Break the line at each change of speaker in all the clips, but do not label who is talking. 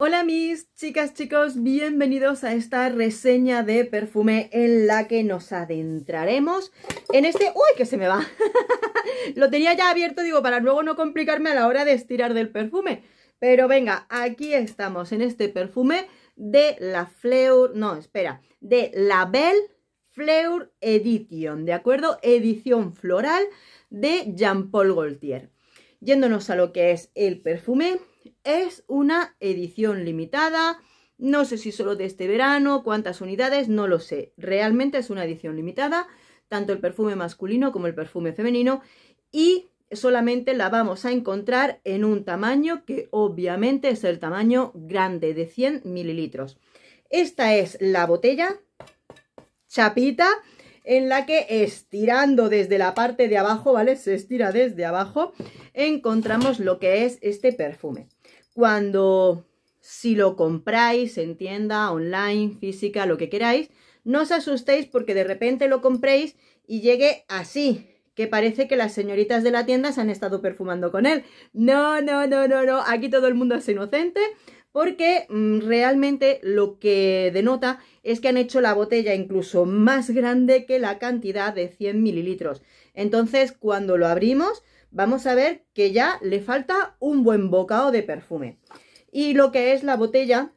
Hola mis chicas, chicos, bienvenidos a esta reseña de perfume en la que nos adentraremos en este... ¡Uy, que se me va! Lo tenía ya abierto, digo, para luego no complicarme a la hora de estirar del perfume. Pero venga, aquí estamos en este perfume de la Fleur... No, espera, de la Belle Fleur Edition, ¿de acuerdo? Edición floral de Jean Paul Gaultier. Yéndonos a lo que es el perfume... Es una edición limitada, no sé si solo de este verano, cuántas unidades, no lo sé. Realmente es una edición limitada, tanto el perfume masculino como el perfume femenino, y solamente la vamos a encontrar en un tamaño que obviamente es el tamaño grande de 100 mililitros. Esta es la botella, chapita, en la que estirando desde la parte de abajo, ¿vale? Se estira desde abajo, encontramos lo que es este perfume. Si lo compráis en tienda, online, física, lo que queráis, no os asustéis porque de repente lo compréis y llegue así, que parece que las señoritas de la tienda se han estado perfumando con él. No, aquí todo el mundo es inocente. Porque realmente lo que denota es que han hecho la botella incluso más grande que la cantidad de 100 mililitros. Entonces, cuando lo abrimos, vamos a ver que ya le falta un buen bocado de perfume. Y lo que es la botella,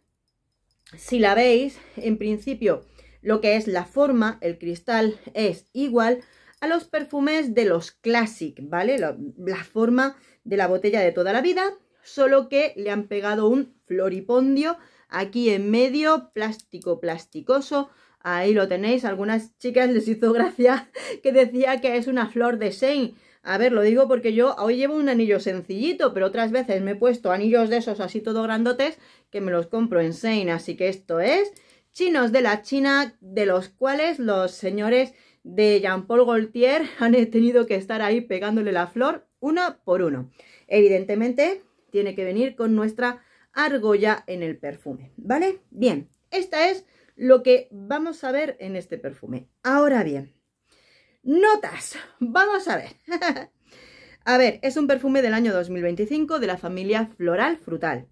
si la veis, en principio, lo que es la forma, el cristal, es igual a los perfumes de los Classic, ¿vale? La forma de la botella de toda la vida. Solo que le han pegado un floripondio aquí en medio, plástico plasticoso. Ahí lo tenéis, algunas chicas les hizo gracia que decía que es una flor de Seine. A ver, lo digo porque yo hoy llevo un anillo sencillito, pero otras veces me he puesto anillos de esos así todo grandotes que me los compro en Seine. Así que esto es chinos de la China, de los cuales los señores de Jean Paul Gaultier han tenido que estar ahí pegándole la flor uno por uno. Evidentemente tiene que venir con nuestra argolla en el perfume, ¿vale? Bien, esta es lo que vamos a ver en este perfume. Ahora bien, notas, vamos a ver. A ver, es un perfume del año 2025 de la familia Floral Frutal,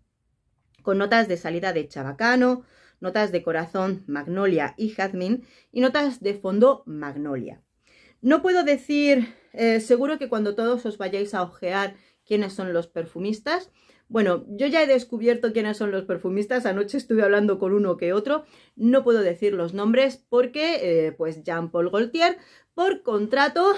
con notas de salida de chabacano, notas de corazón, magnolia y jazmín y notas de fondo magnolia. No puedo decir, seguro que cuando todos os vayáis a ojear quiénes son los perfumistas. Bueno, yo ya he descubierto quiénes son los perfumistas. Anoche estuve hablando con uno que otro. No puedo decir los nombres porque, pues, Jean Paul Gaultier, por contrato,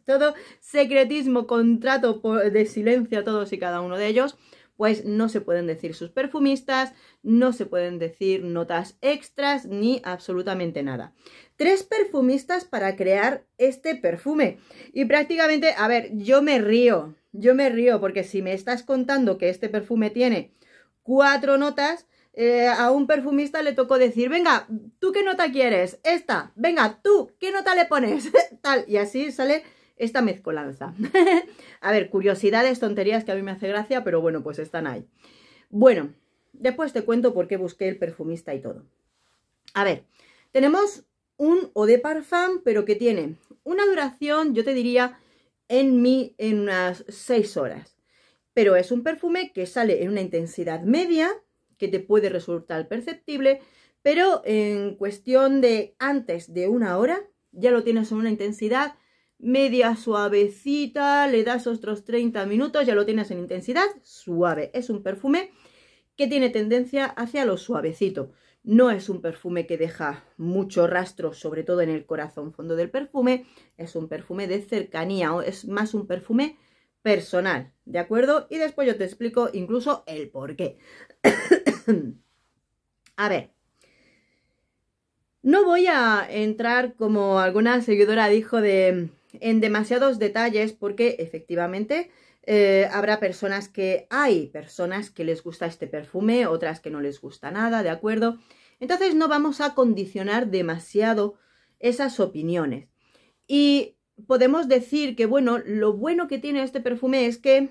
todo secretismo, contrato de silencio a todos y cada uno de ellos, pues no se pueden decir sus perfumistas, no se pueden decir notas extras ni absolutamente nada. 3 perfumistas para crear este perfume. Y prácticamente, a ver, yo me río porque si me estás contando que este perfume tiene 4 notas, a un perfumista le tocó decir, venga, ¿tú qué nota quieres? Esta, venga, ¿tú qué nota le pones? Tal, y así sale esta mezcolanza. A ver, curiosidades, tonterías que a mí me hace gracia, pero bueno, pues están ahí. Bueno, después te cuento por qué busqué el perfumista y todo. A ver, tenemos un eau de parfum, pero que tiene una duración, yo te diría, en unas 6 horas. Pero es un perfume que sale en una intensidad media, que te puede resultar perceptible, pero en cuestión de antes de 1 hora, ya lo tienes en una intensidad media suavecita, le das otros 30 minutos, ya lo tienes en intensidad suave. Es un perfume que tiene tendencia hacia lo suavecito. No es un perfume que deja mucho rastro, sobre todo en el corazón fondo del perfume. Es un perfume de cercanía, o es más un perfume personal, ¿de acuerdo? Y después yo te explico incluso el por qué. A ver, no voy a entrar, como alguna seguidora dijo, en demasiados detalles, porque efectivamente hay personas que les gusta este perfume, otras que no les gusta nada, ¿de acuerdo? Entonces no vamos a condicionar demasiado esas opiniones. Y podemos decir que, bueno, lo bueno que tiene este perfume es que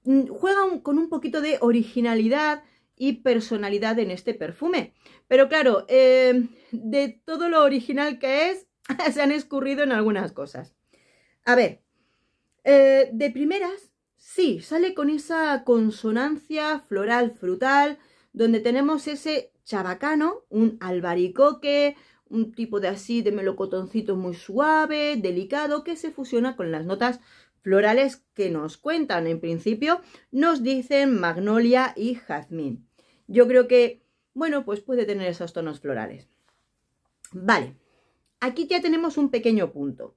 juega con un poquito de originalidad y personalidad en este perfume. Pero claro, de todo lo original que es, se han escurrido en algunas cosas. A ver, de primeras Sí, sale con esa consonancia floral frutal, donde tenemos ese chabacano, un albaricoque, un tipo de así de melocotoncito muy suave, delicado, que se fusiona con las notas florales que nos cuentan. En principio nos dicen magnolia y jazmín. Yo creo que, bueno, pues puede tener esos tonos florales. Vale, aquí ya tenemos un pequeño punto.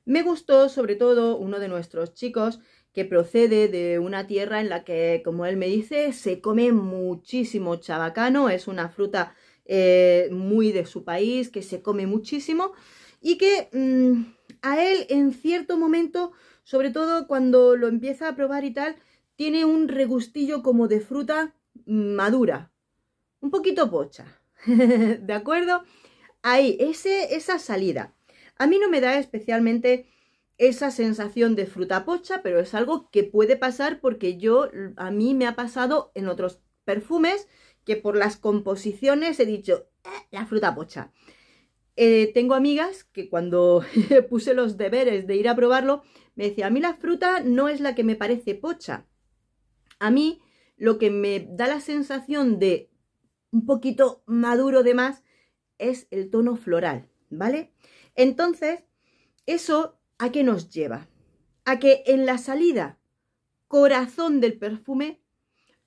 Me gustó sobre todo uno de nuestros chicos que procede de una tierra en la que, como él me dice, se come muchísimo chabacano. Es una fruta muy de su país, que se come muchísimo y que a él en cierto momento, sobre todo cuando lo empieza a probar y tal, tiene un regustillo como de fruta madura, un poquito pocha, ¿de acuerdo? Ahí, esa salida. A mí no me da especialmente esa sensación de fruta pocha, pero es algo que puede pasar porque a mí me ha pasado en otros perfumes que por las composiciones he dicho, la fruta pocha. Tengo amigas que cuando puse los deberes de ir a probarlo, me decía, a mí la fruta no es la que me parece pocha. A mí lo que me da la sensación de un poquito maduro de más es el tono floral, ¿vale? Entonces, ¿eso a qué nos lleva? A que en la salida corazón del perfume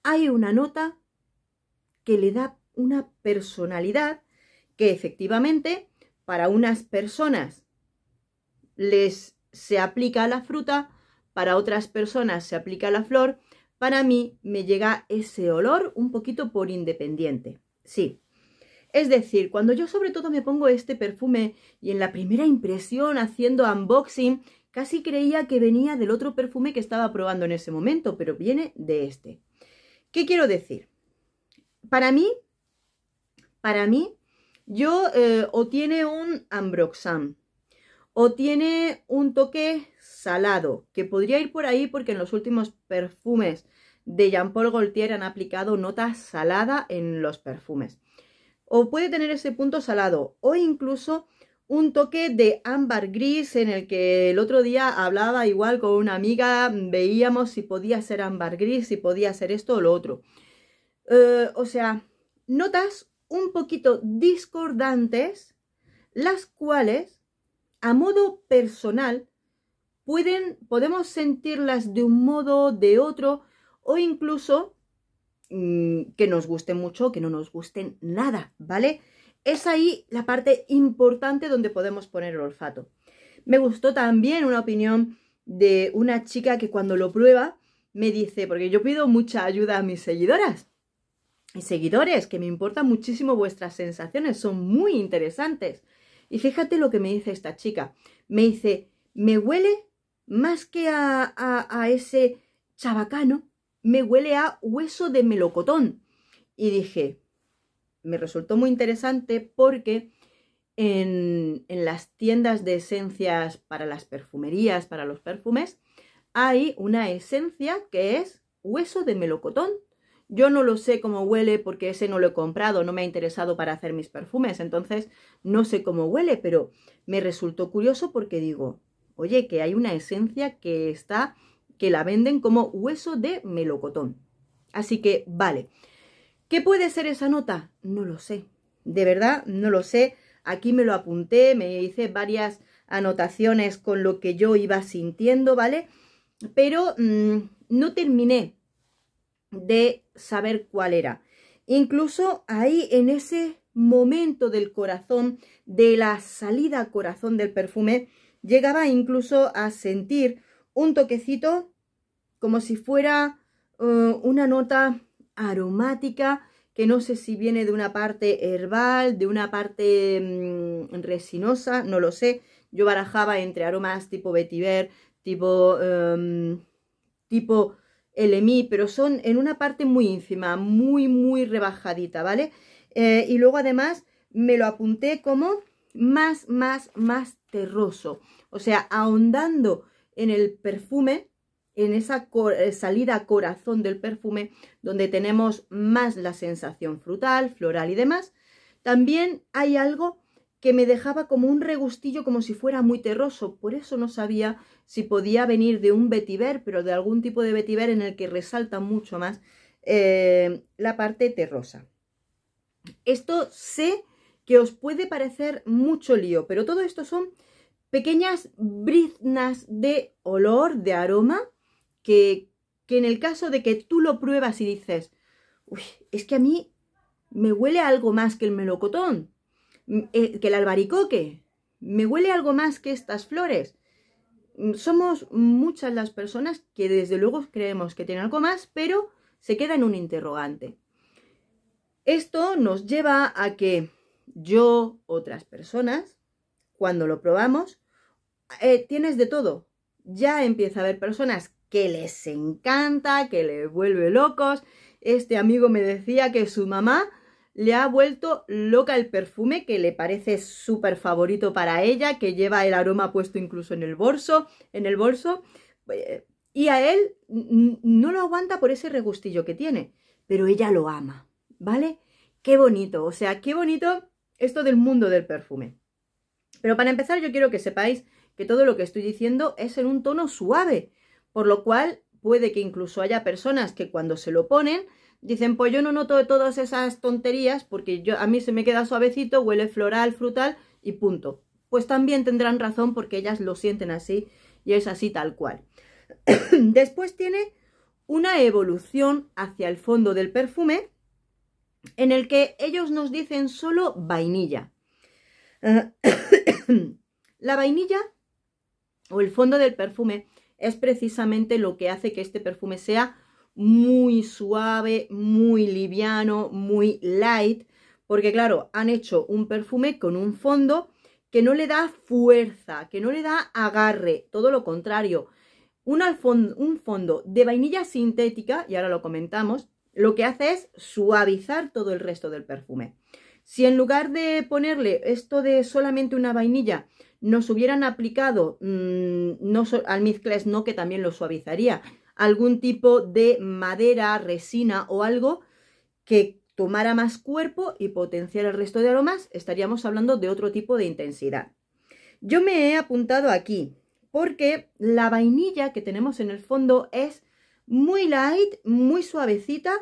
hay una nota que le da una personalidad que efectivamente para unas personas se aplica a la fruta, para otras personas se aplica a la flor. Para mí me llega ese olor un poquito por independiente, sí. Es decir, cuando yo sobre todo me pongo este perfume y en la primera impresión haciendo unboxing, casi creía que venía del otro perfume que estaba probando en ese momento, pero viene de este. ¿Qué quiero decir? Para mí, o tiene un ambroxan, o tiene un toque salado, que podría ir por ahí porque en los últimos perfumes de Jean Paul Gaultier han aplicado nota salada en los perfumes. O puede tener ese punto salado, o incluso un toque de ámbar gris, en el que el otro día hablaba igual con una amiga, veíamos si podía ser ámbar gris, si podía ser esto o lo otro. O sea, notas un poquito discordantes, las cuales, a modo personal, podemos sentirlas de un modo, de otro, o incluso que nos gusten mucho o que no nos gusten nada, ¿vale? Es ahí la parte importante donde podemos poner el olfato. Me gustó también una opinión de una chica que cuando lo prueba me dice, porque yo pido mucha ayuda a mis seguidoras y seguidores, que me importan muchísimo vuestras sensaciones, son muy interesantes. Y fíjate lo que me dice esta chica. Me dice, me huele más que a ese chabacano, me huele a hueso de melocotón. Y dije, me resultó muy interesante porque en las tiendas de esencias para las perfumerías, para los perfumes, hay una esencia que es hueso de melocotón. Yo no lo sé cómo huele porque ese no lo he comprado, no me ha interesado para hacer mis perfumes, entonces no sé cómo huele, pero me resultó curioso porque digo, oye, que hay una esencia que la venden como hueso de melocotón. Así que, vale. ¿Qué puede ser esa nota? No lo sé. De verdad, no lo sé. Aquí me lo apunté, me hice varias anotaciones con lo que yo iba sintiendo, ¿vale? Pero no terminé de saber cuál era. Incluso ahí, en ese momento del corazón, de la salida corazón del perfume, llegaba incluso a sentir un toquecito como si fuera una nota aromática, que no sé si viene de una parte herbal, de una parte resinosa, no lo sé. Yo barajaba entre aromas tipo vetiver, tipo LMI, pero son en una parte muy ínfima, muy rebajadita, ¿vale? Y luego además me lo apunté como más terroso, o sea, ahondando en el perfume, en esa salida corazón del perfume, donde tenemos más la sensación frutal, floral y demás. También hay algo que me dejaba como un regustillo como si fuera muy terroso. Por eso no sabía si podía venir de un vetiver, pero de algún tipo de vetiver en el que resalta mucho más la parte terrosa. Esto sé que os puede parecer mucho lío, pero todo esto son pequeñas briznas de olor, de aroma, que en el caso de que tú lo pruebas y dices, uy, es que a mí me huele algo más que el melocotón, que el albaricoque, me huele algo más que estas flores. Somos muchas las personas que desde luego creemos que tienen algo más, pero se queda en un interrogante. Esto nos lleva a que yo, otras personas, cuando lo probamos, tienes de todo. Ya empieza a haber personas que les encanta, que les vuelve locos. Este amigo me decía que su mamá le ha vuelto loca el perfume, que le parece súper favorito para ella, que lleva el aroma puesto incluso en el bolso, y a él no lo aguanta por ese regustillo que tiene, pero ella lo ama, ¿vale? Qué bonito, o sea, qué bonito esto del mundo del perfume. Pero para empezar yo quiero que sepáis que todo lo que estoy diciendo es en un tono suave, por lo cual puede que incluso haya personas que cuando se lo ponen dicen, pues yo no noto todas esas tonterías porque a mí se me queda suavecito, huele floral, frutal y punto. Pues también tendrán razón porque ellas lo sienten así y es así tal cual. Después tiene una evolución hacia el fondo del perfume en el que ellos nos dicen solo vainilla. La vainilla o el fondo del perfume es precisamente lo que hace que este perfume sea muy suave, muy liviano, muy light, porque claro, han hecho un perfume con un fondo que no le da fuerza, que no le da agarre, todo lo contrario. Un fondo de vainilla sintética, y ahora lo comentamos, lo que hace es suavizar todo el resto del perfume. Si en lugar de ponerle esto de solamente una vainilla, nos hubieran aplicado almizcles, no, que también lo suavizaría, algún tipo de madera, resina o algo que tomara más cuerpo y potenciara el resto de aromas, estaríamos hablando de otro tipo de intensidad. Yo me he apuntado aquí porque la vainilla que tenemos en el fondo es muy light, muy suavecita,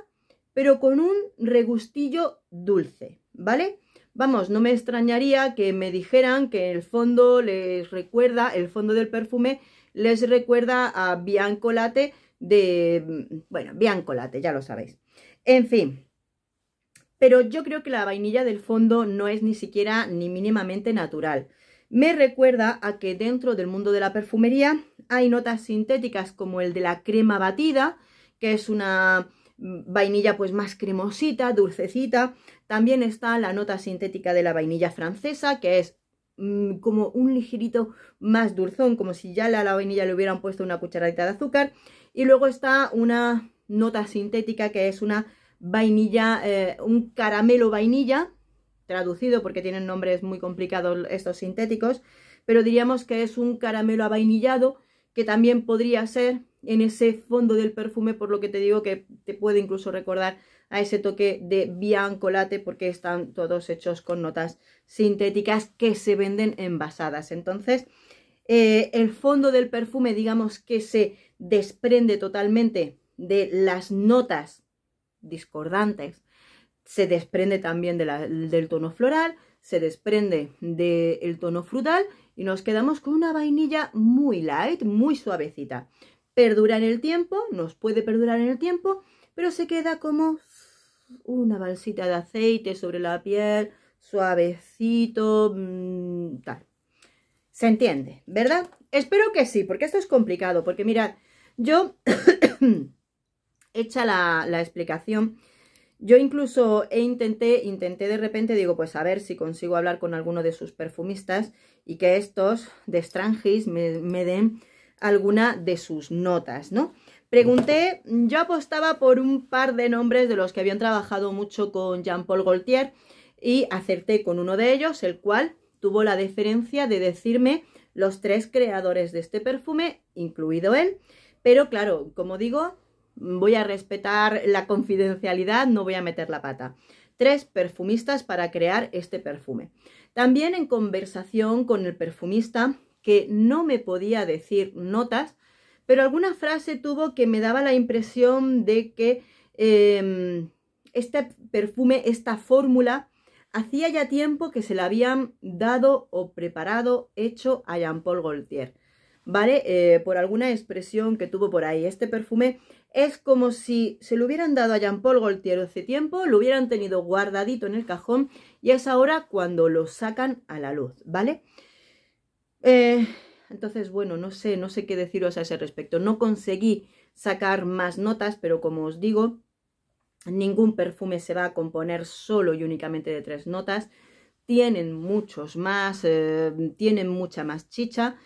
pero con un regustillo dulce, ¿vale? Vamos, no me extrañaría que me dijeran que el fondo les recuerda, el fondo del perfume les recuerda a Bianco Latte bueno, Bianco Latte, ya lo sabéis. En fin, pero yo creo que la vainilla del fondo no es ni siquiera ni mínimamente natural. Me recuerda a que dentro del mundo de la perfumería hay notas sintéticas como el de la crema batida, que es una vainilla pues más cremosita, dulcecita. También está la nota sintética de la vainilla francesa, que es como un ligerito más dulzón, como si ya a la vainilla le hubieran puesto una cucharadita de azúcar. Y luego está una nota sintética que es una vainilla, un caramelo vainilla, traducido porque tienen nombres muy complicados estos sintéticos, pero diríamos que es un caramelo avainillado que también podría ser en ese fondo del perfume, por lo que te digo que te puede incluso recordar a ese toque de Bianco Latte, porque están todos hechos con notas sintéticas que se venden envasadas. Entonces, el fondo del perfume, digamos que se desprende totalmente de las notas discordantes, se desprende también del tono floral, se desprende del tono frutal y nos quedamos con una vainilla muy light, muy suavecita. Perdura en el tiempo, nos puede perdurar en el tiempo, pero se queda como una balsita de aceite sobre la piel, suavecito, tal. ¿Se entiende? ¿Verdad? Espero que sí, porque esto es complicado, porque mirad, yo, hecha la explicación, yo incluso intenté de repente, digo, pues a ver si consigo hablar con alguno de sus perfumistas y que estos de Strangis me den alguna de sus notas, ¿no? Pregunté, yo apostaba por un par de nombres de los que habían trabajado mucho con Jean Paul Gaultier y acerté con uno de ellos, el cual tuvo la deferencia de decirme los 3 creadores de este perfume, incluido él, pero claro, como digo, voy a respetar la confidencialidad, no voy a meter la pata. 3 perfumistas para crear este perfume. También en conversación con el perfumista, que no me podía decir notas, pero alguna frase tuvo que me daba la impresión de que este perfume, esta fórmula, hacía ya tiempo que se la habían dado o preparado, hecho a Jean Paul Gaultier, ¿vale? Por alguna expresión que tuvo por ahí. Este perfume es como si se lo hubieran dado a Jean Paul Gaultier hace tiempo, lo hubieran tenido guardadito en el cajón y es ahora cuando lo sacan a la luz, ¿vale? Entonces, bueno, no sé qué deciros a ese respecto. No conseguí sacar más notas, pero como os digo, ningún perfume se va a componer solo y únicamente de 3 notas. Tienen muchos más, tienen mucha más chicha.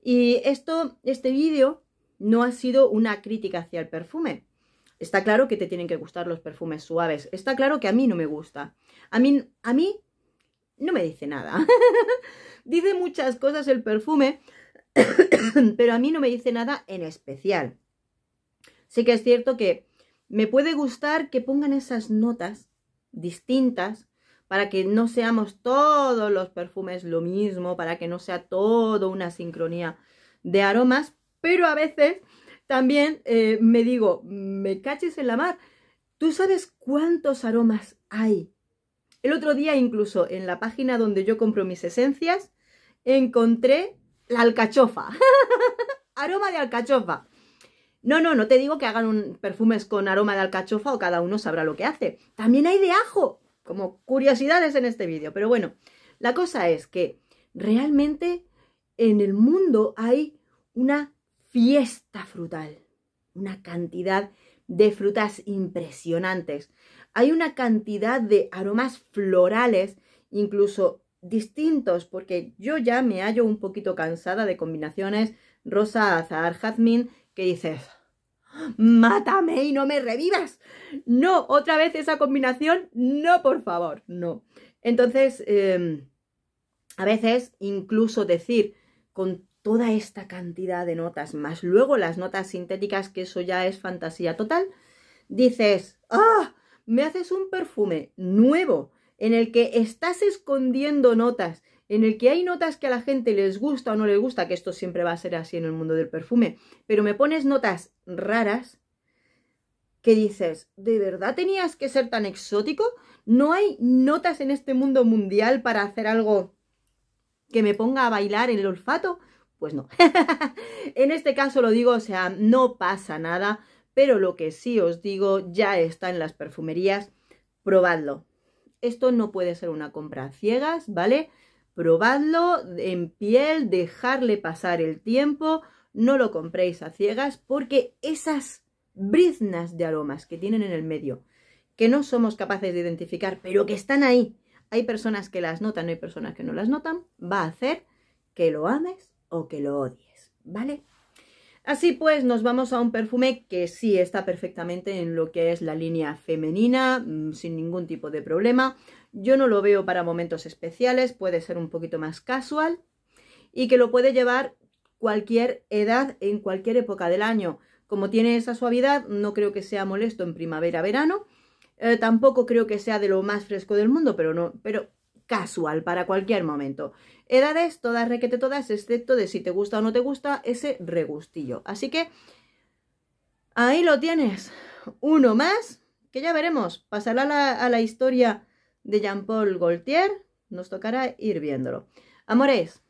Y este vídeo no ha sido una crítica hacia el perfume. Está claro que te tienen que gustar los perfumes suaves. Está claro que a mí no me gusta. A mí no me dice nada. Dice muchas cosas el perfume, pero a mí no me dice nada en especial. Sí que es cierto que me puede gustar que pongan esas notas distintas para que no seamos todos los perfumes lo mismo, para que no sea todo una sincronía de aromas, pero a veces también me digo, me caches en la mar, ¿tú sabes cuántos aromas hay? El otro día incluso en la página donde yo compro mis esencias encontré la alcachofa, aroma de alcachofa. No te digo que hagan perfumes con aroma de alcachofa o cada uno sabrá lo que hace. También hay de ajo, como curiosidades en este vídeo. Pero bueno, la cosa es que realmente en el mundo hay una fiesta frutal, una cantidad de frutas impresionantes. Hay una cantidad de aromas florales, incluso distintos, porque yo ya me hallo un poquito cansada de combinaciones rosa, azahar, jazmín, que dices, mátame y no me revivas. No, otra vez esa combinación, no, por favor, no. Entonces, a veces incluso decir con toda esta cantidad de notas, más luego las notas sintéticas, que eso ya es fantasía total, dices, ¡ah! Me haces un perfume nuevo en el que estás escondiendo notas, en el que hay notas que a la gente les gusta o no les gusta, que esto siempre va a ser así en el mundo del perfume, pero me pones notas raras que dices, ¿de verdad tenías que ser tan exótico? ¿No hay notas en este mundo mundial para hacer algo que me ponga a bailar en el olfato? Pues no. En este caso lo digo, o sea, no pasa nada, pero lo que sí os digo, ya está en las perfumerías, probadlo. Esto no puede ser una compra a ciegas, ¿vale? Probadlo en piel, dejarle pasar el tiempo, no lo compréis a ciegas, porque esas briznas de aromas que tienen en el medio, que no somos capaces de identificar, pero que están ahí, hay personas que las notan, hay personas que no las notan, va a hacer que lo ames o que lo odies, ¿vale? Así pues, nos vamos a un perfume que sí está perfectamente en lo que es la línea femenina, sin ningún tipo de problema. Yo no lo veo para momentos especiales, puede ser un poquito más casual y que lo puede llevar cualquier edad en cualquier época del año. Como tiene esa suavidad, no creo que sea molesto en primavera-verano. Tampoco creo que sea de lo más fresco del mundo, pero casual para cualquier momento. Edades, todas requete todas, excepto de si te gusta o no te gusta ese regustillo. Así que ahí lo tienes. Uno más, que ya veremos. Pasará a la historia de Jean Paul Gaultier. Nos tocará ir viéndolo. Amores,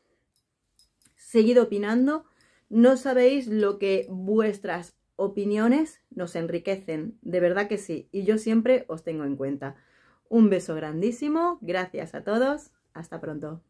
seguid opinando. No sabéis lo que vuestras opiniones nos enriquecen. De verdad que sí. Y yo siempre os tengo en cuenta. Un beso grandísimo. Gracias a todos. Hasta pronto.